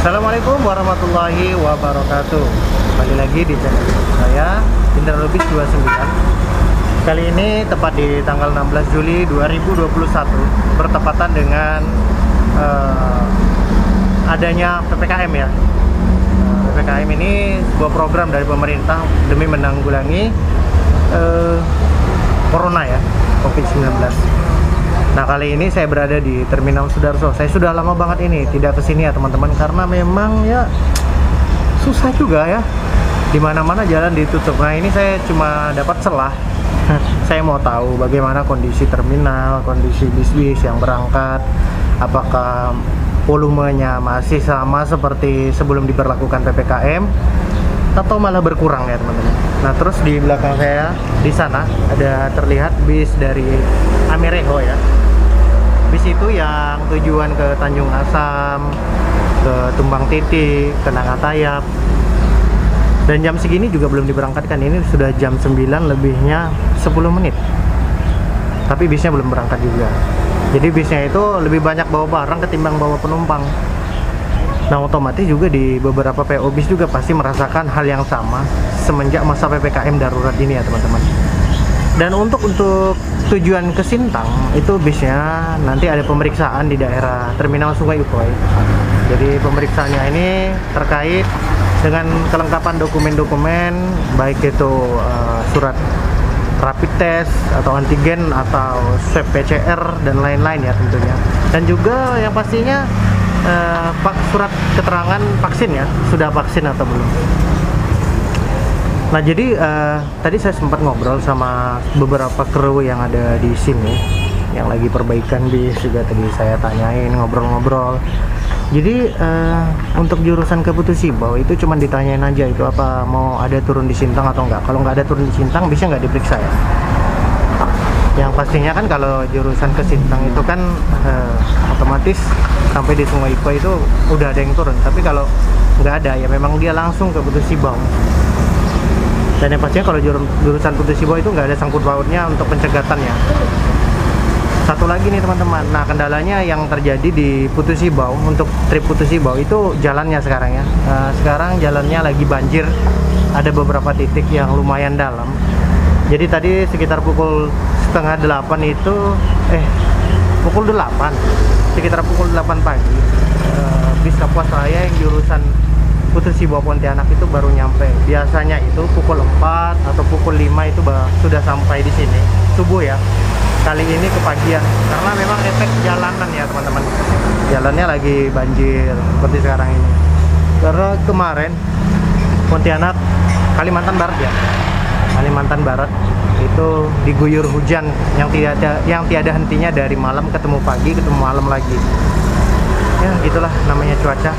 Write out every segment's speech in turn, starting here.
Assalamualaikum warahmatullahi wabarakatuh. Kembali lagi di channel saya, Indra Lubis 29. Kali ini tepat di tanggal 16 Juli 2021, bertepatan dengan adanya PPKM ya. PPKM ini sebuah program dari pemerintah demi menanggulangi Corona ya, COVID-19. Nah, kali ini saya berada di Terminal Sudarso. Saya sudah lama banget ini tidak kesini ya teman-teman, karena memang ya susah juga ya. Dimana-mana jalan ditutup. Nah, ini saya cuma dapat celah. Saya mau tahu bagaimana kondisi terminal, kondisi bis-bis yang berangkat. Apakah volumenya masih sama seperti sebelum diberlakukan PPKM atau malah berkurang ya teman-teman. Nah, terus di belakang saya di sana ada terlihat bis dari Amireho ya. Bis itu yang tujuan ke Tanjung Asam, ke Tumbang Titi, ke Nangatayap. Dan jam segini juga belum diberangkatkan. Ini sudah jam 9 lebihnya 10 menit. Tapi bisnya belum berangkat juga. Jadi bisnya itu lebih banyak bawa barang ketimbang bawa penumpang. Nah, otomatis juga di beberapa PO bis juga pasti merasakan hal yang sama semenjak masa PPKM darurat ini ya teman-teman. Dan untuk tujuan ke Sintang itu bisnya nanti ada pemeriksaan di daerah Terminal Sungai Ukoy. Jadi pemeriksaannya ini terkait dengan kelengkapan dokumen-dokumen, baik itu surat rapid test atau antigen atau swab PCR dan lain-lain ya tentunya. Dan juga yang pastinya surat keterangan vaksin ya, sudah vaksin atau belum. Nah, jadi tadi saya sempat ngobrol sama beberapa kru yang ada di sini yang lagi perbaikan bis, juga tadi saya tanyain, ngobrol-ngobrol. Jadi untuk jurusan ke Putu Sibau itu cuma ditanyain aja itu apa mau ada turun di Sintang atau enggak. Kalau nggak ada turun di Sintang, bisnya nggak diperiksa ya. Yang pastinya kan kalau jurusan ke Sintang itu kan otomatis sampai di Sungai Iko itu udah ada yang turun. Tapi kalau nggak ada ya memang dia langsung ke Putu Sibau. Dan yang pastinya kalau jurusan Putu Sibau itu nggak ada sangkut pautnya untuk pencegatannya. Satu lagi nih teman-teman, nah kendalanya yang terjadi di Putu Sibau untuk trip Putu Sibau itu jalannya sekarang ya. Sekarang jalannya lagi banjir, ada beberapa titik yang lumayan dalam. Jadi tadi sekitar pukul setengah 8 itu, pukul 8, sekitar pukul 8 pagi, bis Kapuas Raya yang jurusan Putu Sibau Pontianak itu baru nyampe. Biasanya itu pukul 4 atau pukul 5 itu sudah sampai di sini, subuh ya. Kali ini kepagian, karena memang efek jalanan ya teman-teman. Jalannya lagi banjir seperti sekarang ini. Karena kemarin Pontianak, Kalimantan Barat ya, Kalimantan Barat itu diguyur hujan yang tiada hentinya dari malam ketemu pagi, ketemu malam lagi. Ya gitulah namanya cuaca.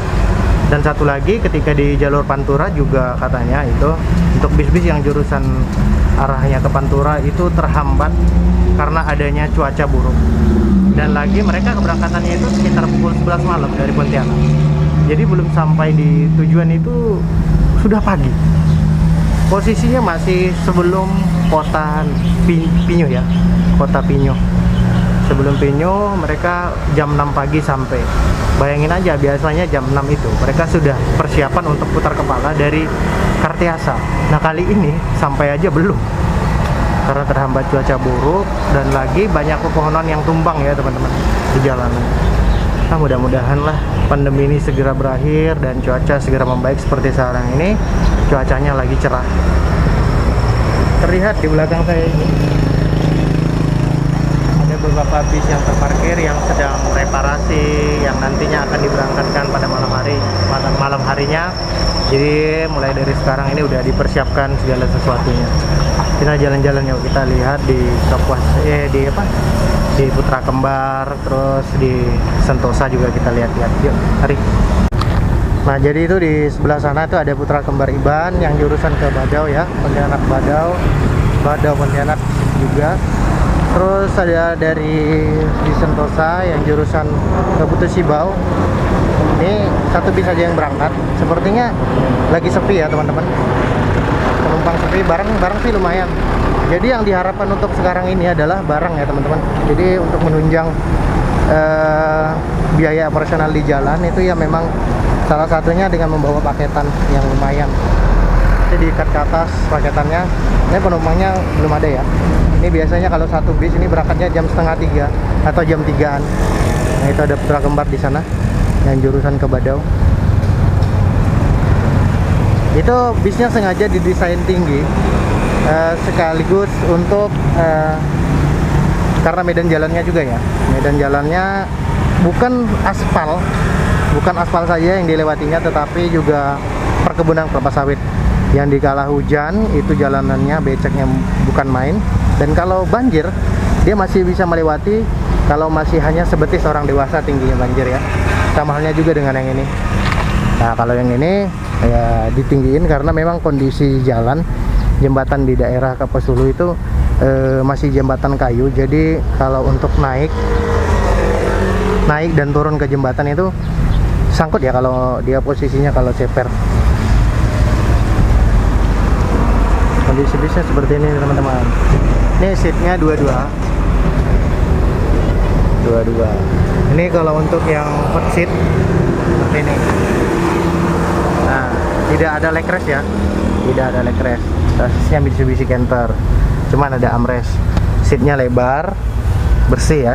Dan satu lagi ketika di jalur Pantura juga katanya itu untuk bis-bis yang jurusan arahnya ke Pantura itu terhambat karena adanya cuaca buruk. Dan lagi mereka keberangkatannya itu sekitar pukul 11 malam dari Pontianak. Jadi belum sampai di tujuan itu sudah pagi. Posisinya masih sebelum kota Pinyo ya, kota Pinyo. Sebelum Pinyo mereka jam 6 pagi sampai. Bayangin aja, biasanya jam 6 itu mereka sudah persiapan untuk putar kepala dari Kartiasa. Nah, kali ini sampai aja belum, karena terhambat cuaca buruk dan lagi banyak pepohonan yang tumbang ya teman-teman di jalanan. Nah, mudah-mudahan lah pandemi ini segera berakhir dan cuaca segera membaik seperti sekarang ini. Cuacanya lagi cerah. Terlihat di belakang saya ini ada beberapa bis yang terparkir yang sedang reparasi, yang nantinya akan diberangkatkan pada malam harinya. Jadi mulai dari sekarang ini udah dipersiapkan segala sesuatunya. Kita jalan-jalan yuk, kita lihat di Kapuas, di Putra Kembar, terus di Sentosa juga kita lihat-lihat. Yuk, mari. Nah, jadi itu di sebelah sana itu ada Putra Kembar Iban yang jurusan ke Badau ya, Pontianak Badau Pontianak juga. Terus ada dari di Sentosa yang jurusan ke Putu Sibau. Ini satu bis aja yang berangkat. Sepertinya lagi sepi ya teman-teman. Penumpang sepi, barang sih lumayan. Jadi yang diharapkan untuk sekarang ini adalah barang ya teman-teman. Jadi untuk menunjang biaya operasional di jalan itu ya memang Salah satunya dengan membawa paketan yang lumayan. Jadi diikat ke atas paketannya. Ini penumpangnya belum ada ya. Ini biasanya kalau satu bis ini berangkatnya jam setengah 3 atau jam 3-an. Nah, itu ada Putra Kembar di sana yang jurusan ke Badau. Itu bisnya sengaja didesain tinggi sekaligus untuk karena medan jalannya juga ya. Medan jalannya bukan aspal saja yang dilewatinya, tetapi juga perkebunan kelapa sawit yang dikala hujan itu jalanannya beceknya bukan main. Dan kalau banjir dia masih bisa melewati kalau masih hanya sebetis orang dewasa tingginya banjir ya. Sama halnya juga dengan yang ini. Nah, kalau yang ini ya ditinggiin karena memang kondisi jalan jembatan di daerah Kapesulu itu masih jembatan kayu. Jadi kalau untuk naik dan turun ke jembatan itu sangkut ya kalau dia posisinya kalau ceper. Kondisi bisnya seperti ini teman-teman. Ini seatnya dua-dua. Ini kalau untuk yang hot seat seperti ini. Nah, tidak ada leg rest ya, tidak ada leg rest. Sasisnya Mitsubishi Canter, cuman ada armrest. Seatnya lebar, bersih ya.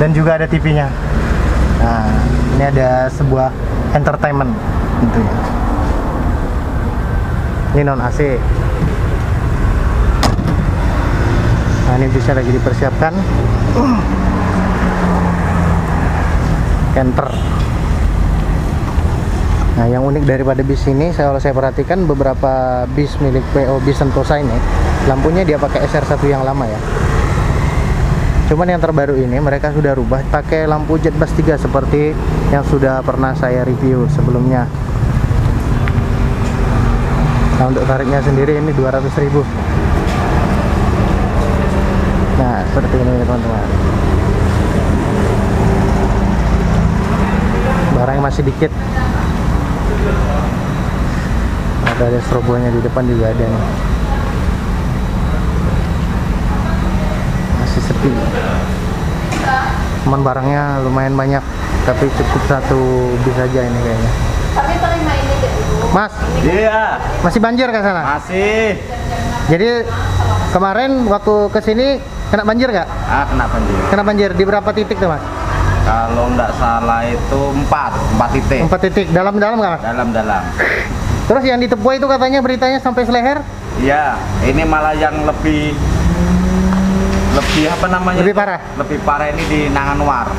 Dan juga ada TV-nya. Nah, ini ada sebuah entertainment tentunya. Ini non AC. Nah, ini bisa lagi dipersiapkan. Canter. Nah, yang unik daripada bis ini, kalau saya perhatikan beberapa bis milik PO bis Sentosa ini, lampunya dia pakai SR1 yang lama ya. Cuman yang terbaru ini mereka sudah rubah pakai lampu jet bus 3 seperti yang sudah pernah saya review sebelumnya. Nah, untuk tarifnya sendiri ini 200.000. Nah, seperti ini teman-teman. Barangnya masih dikit. Ada strobonya di depan juga ada nih. Masih sepi. Cuman barangnya lumayan banyak, tapi cukup satu bis aja ini kayaknya. Tapi terima ini deh. Mas, Iya. masih banjir ke sana? Masih. Jadi kemarin waktu kesini kena banjir nggak? Kena banjir. Kena banjir di berapa titik tuh mas? Kalau nggak salah itu 4 titik. 4 titik. Dalam-dalam nggak mas? Dalam. Terus yang di Tepui itu katanya beritanya sampai seleher? Iya. Ini malah yang lebih apa namanya? Lebih parah? Lebih parah ini di Nanganwar.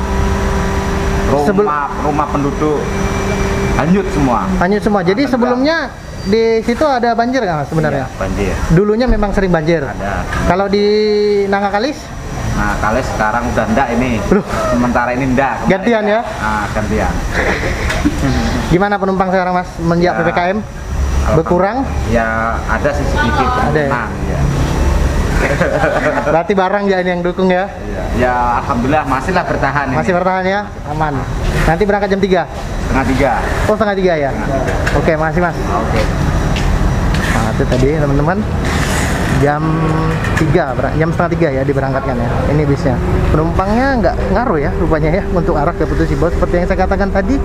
Rumah penduduk hanyut semua. Hanyut semua. Jadi sebelumnya di situ ada banjir nggak mas sebenarnya? Iya, banjir. Dulunya memang sering banjir. Ada. Kalau di Nangakalis? Nah, kali sekarang udah enggak ini. Loh. Sementara ini enggak. Kemarin Gantian ya? Nah, gantian. Gimana penumpang sekarang mas? Menjak Ya, PPKM? Berkurang? Ya, ada sih sedikit. Ada ya? Nah, ya. Berarti barang ya ini yang dukung ya? Ya, alhamdulillah masih lah bertahan. Masih ini. bertahan ya? Aman. Nanti berangkat jam 3? Setengah 3. Oh, setengah 3 ya? Oke, makasih mas. Oke. Nah, itu tadi teman-teman jam 3, jam setengah 3 ya diberangkatkan ya. Ini bisnya. Penumpangnya nggak ngaruh ya rupanya ya untuk arah ke Putusibo. Seperti yang saya katakan tadi,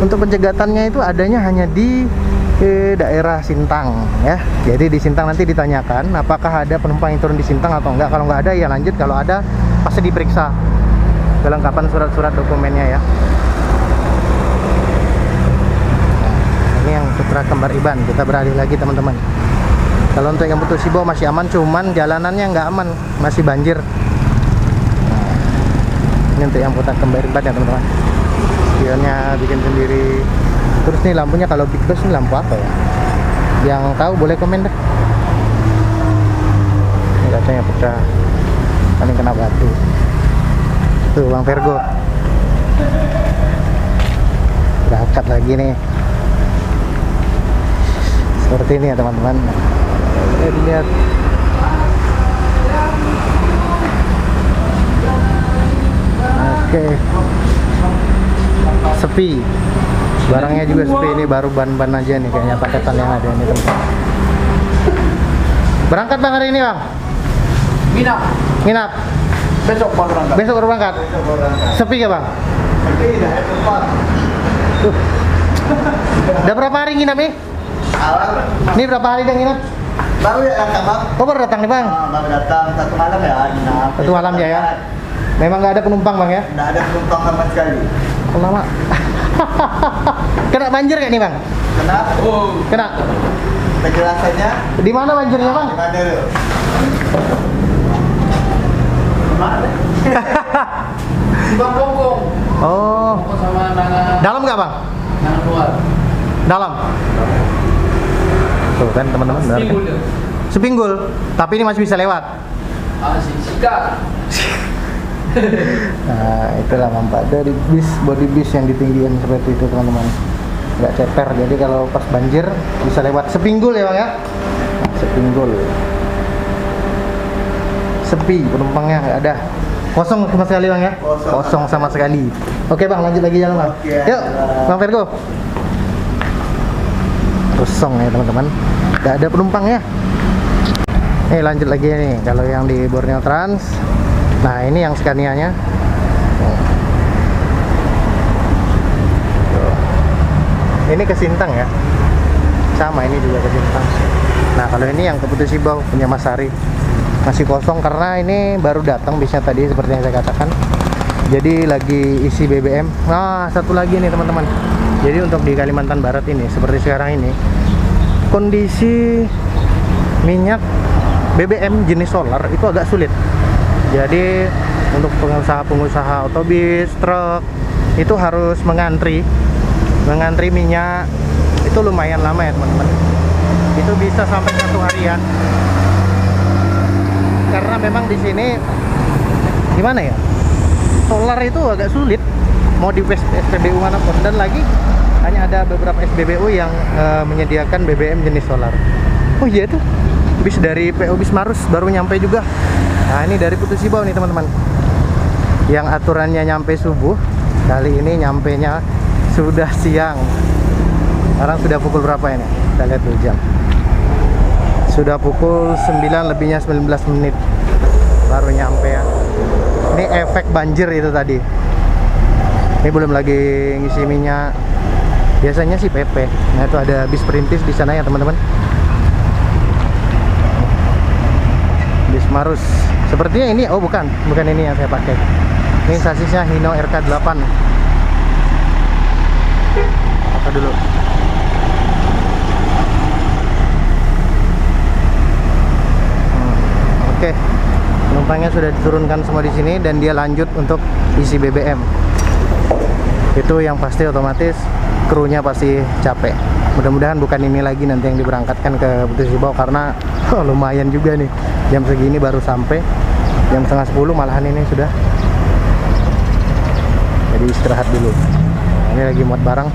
untuk pencegatannya itu adanya hanya di daerah Sintang ya. Jadi di Sintang nanti ditanyakan apakah ada penumpang yang turun di Sintang atau enggak. Kalau nggak ada ya lanjut, kalau ada pasti diperiksa kelengkapan surat-surat dokumennya ya. Nah, ini yang Putra Kembar Iban. Kita beralih lagi teman-teman. Kalau untuk yang Putusibo masih aman, cuman jalanannya nggak aman, masih banjir. Nah, ini untuk yang Putra Kembar Iban ya teman-teman. Spionnya bikin sendiri. Terus nih lampunya kalau Big Boss ini lampu apa ya? Yang tahu boleh komen deh. Ini kacanya pecah, paling kena batu. Tuh Bang Vergo berangkat lagi nih. Seperti ini ya teman-teman. Lihat. Oke. Sepi. Barangnya juga sepi, ini baru ban-ban aja nih kayaknya paketan yang ada ini teman-teman. Berangkat Bang hari ini Bang? Nginap. Nginap? Besok baru berangkat. Besok baru berangkat? Sepi ya Bang? Tidak, tempat. Udah berapa hari nginap nih? Awal. Ini berapa hari udah nginap? Baru ya datang bang. Oh baru datang nih bang? Baru datang 1 malam ya. Satu malam ya? Memang nggak ada penumpang bang ya? Nggak ada penumpang sama sekali. Lama. Kena banjir nggak nih bang? Kenapa? Kena. Penjelasannya Di mana banjirnya bang? di mana lu? Bang Bongkong. Oh, Bongkong sama Nana. dalam nggak bang? Nana luar. Dalam. Tuh kan teman-teman. benar kan? Pinggul dia. Sepinggul, tapi ini masih bisa lewat. Ah, sikat. Nah, itulah manfaat dari bis, body bis yang ditinggiin seperti itu teman-teman. Nggak ceper, jadi kalau pas banjir bisa lewat. Sepinggul ya bang ya? Nah, sepinggul. Sepi, penumpangnya nggak ada. Kosong sama sekali bang ya? Kosong. Sama sekali. Oke bang, lanjut lagi jalan bang. Oke, Yuk, bang Virgo. Kosong ya teman-teman. Nggak ada penumpangnya. Nih lanjut lagi nih, kalau yang di Borneo Trans. Nah ini yang Scania-nya. Tuh. Ini ke Sintang ya. Sama ini juga ke Sintang. Nah kalau ini yang ke Putu Sibau punya Mas Ari. Masih kosong karena ini baru datang bisnya tadi seperti yang saya katakan. Jadi lagi isi BBM. Nah satu lagi nih teman-teman. Jadi untuk di Kalimantan Barat ini seperti sekarang ini kondisi minyak BBM jenis solar itu agak sulit. Jadi untuk pengusaha-pengusaha otobis, truk itu harus mengantri minyak itu lumayan lama ya teman-teman. Itu bisa sampai 1 harian. Karena memang di sini gimana ya? Solar itu agak sulit mau di SPBU manapun, dan lagi hanya ada beberapa SPBU yang menyediakan BBM jenis solar. Oh iya tuh. Bis dari PO Bis Marus baru nyampe juga. Nah ini dari Putu Sibau nih teman-teman. Yang aturannya nyampe subuh, kali ini nyampenya sudah siang. Sekarang sudah pukul berapa ini? Kita lihat dulu jam. Sudah pukul 9 lebihnya 19 menit baru nyampe ya. Ini efek banjir itu tadi. Ini belum lagi ngisi minyak. Biasanya sih PP. Nah itu ada bis perintis di sana ya teman-teman. Bis Marus. Sepertinya ini, oh bukan ini yang saya pakai. Ini sasisnya Hino RK8. Apa dulu? Oke. Penumpangnya sudah diturunkan semua di sini dan dia lanjut untuk isi BBM. Itu yang pasti otomatis krunya pasti capek. Mudah-mudahan bukan ini lagi nanti yang diberangkatkan ke Putu Sibau karena lumayan juga nih. Jam segini baru sampai, jam 9:30 malahan ini sudah. Jadi istirahat dulu. Nah, ini lagi muat barang.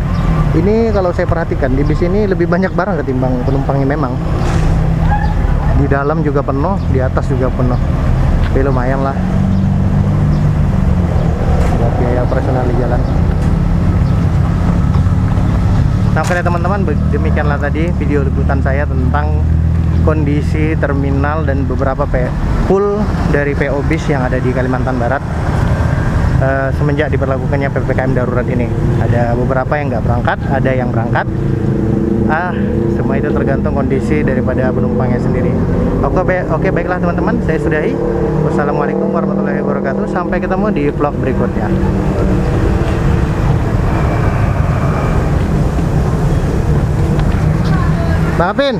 Ini kalau saya perhatikan di bis ini lebih banyak barang ketimbang penumpangnya memang. Di dalam juga penuh, di atas juga penuh. Tapi lumayan lah. Buat biaya operasional di jalan. Nah oke teman-teman, demikianlah tadi video liputan saya tentang kondisi terminal dan beberapa pool dari PO Bis yang ada di Kalimantan Barat semenjak diberlakukannya PPKM darurat ini. Ada beberapa yang nggak berangkat, ada yang berangkat. Semua itu tergantung kondisi daripada penumpangnya sendiri. Oke, baiklah teman-teman, saya sudahi. Wassalamualaikum warahmatullahi wabarakatuh. Sampai ketemu di vlog berikutnya. Bang Apin.